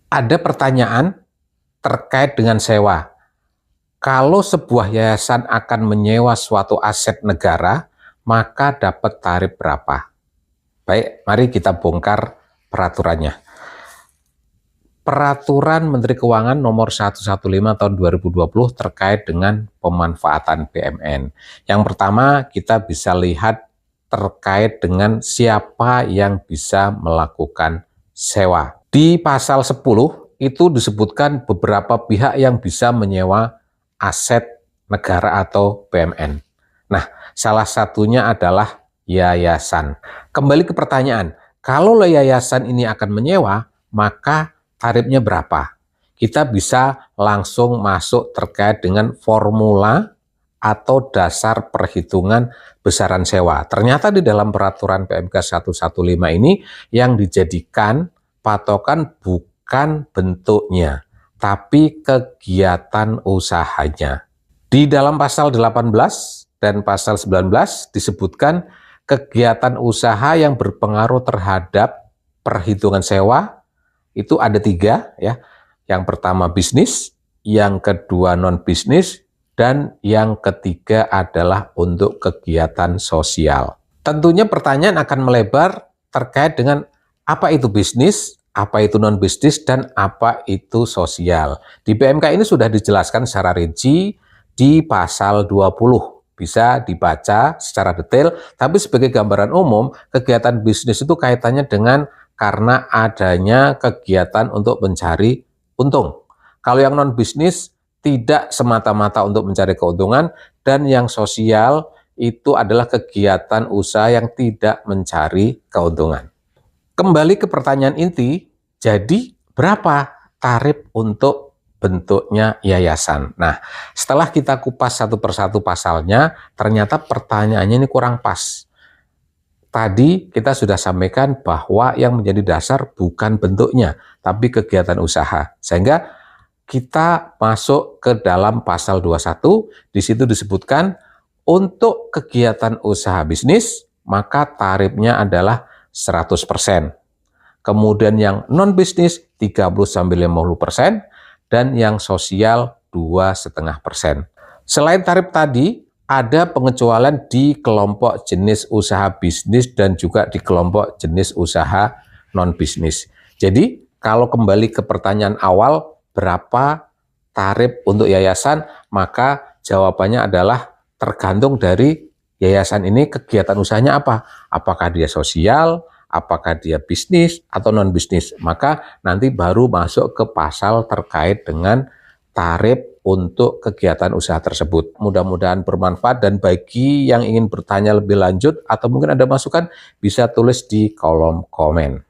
Ada pertanyaan terkait dengan sewa. Kalau sebuah yayasan akan menyewa suatu aset negara, maka dapat tarif berapa? Baik, mari kita bongkar peraturannya. Peraturan Menteri Keuangan nomor 115 tahun 2020 terkait dengan pemanfaatan BUMN. Yang pertama, kita bisa lihat terkait dengan siapa yang bisa melakukan sewa. Di pasal 10 itu disebutkan beberapa pihak yang bisa menyewa aset negara atau BUMN. Nah, salah satunya adalah yayasan. Kembali ke pertanyaan, kalau yayasan ini akan menyewa, maka tarifnya berapa? Kita bisa langsung masuk terkait dengan formula atau dasar perhitungan besaran sewa. Ternyata di dalam peraturan PMK 115 ini yang dijadikan patokan bukan bentuknya, tapi kegiatan usahanya. Di dalam pasal 18 dan pasal 19 disebutkan kegiatan usaha yang berpengaruh terhadap perhitungan sewa itu ada 3 ya. Yang pertama bisnis, yang kedua non bisnis, dan yang ketiga adalah untuk kegiatan sosial. Tentunya pertanyaan akan melebar terkait dengan apa itu bisnis, apa itu non bisnis, dan apa itu sosial. Di PMK ini sudah dijelaskan secara rinci di pasal 20. Bisa dibaca secara detail, tapi sebagai gambaran umum, kegiatan bisnis itu kaitannya dengan karena adanya kegiatan untuk mencari untung. Kalau yang non-bisnis tidak semata-mata untuk mencari keuntungan, dan yang sosial itu adalah kegiatan usaha yang tidak mencari keuntungan. Kembali ke pertanyaan inti, jadi berapa tarif untuk bentuknya yayasan? Nah, setelah kita kupas satu persatu pasalnya, ternyata pertanyaannya ini kurang pas. Tadi kita sudah sampaikan bahwa yang menjadi dasar bukan bentuknya, tapi kegiatan usaha. Sehingga kita masuk ke dalam pasal 21, di situ disebutkan untuk kegiatan usaha bisnis, maka tarifnya adalah 100%. Kemudian yang non-bisnis 30-50%, dan yang sosial 2,5%. Selain tarif tadi, ada pengecualian di kelompok jenis usaha bisnis dan juga di kelompok jenis usaha non-bisnis. Jadi, kalau kembali ke pertanyaan awal, berapa tarif untuk yayasan? Maka jawabannya adalah tergantung dari yayasan ini kegiatan usahanya apa. Apakah dia sosial, apakah dia bisnis atau non-bisnis. Maka nanti baru masuk ke pasal terkait dengan tarif untuk kegiatan usaha tersebut. Mudah-mudahan bermanfaat, dan bagi yang ingin bertanya lebih lanjut atau mungkin ada masukan, bisa tulis di kolom komen.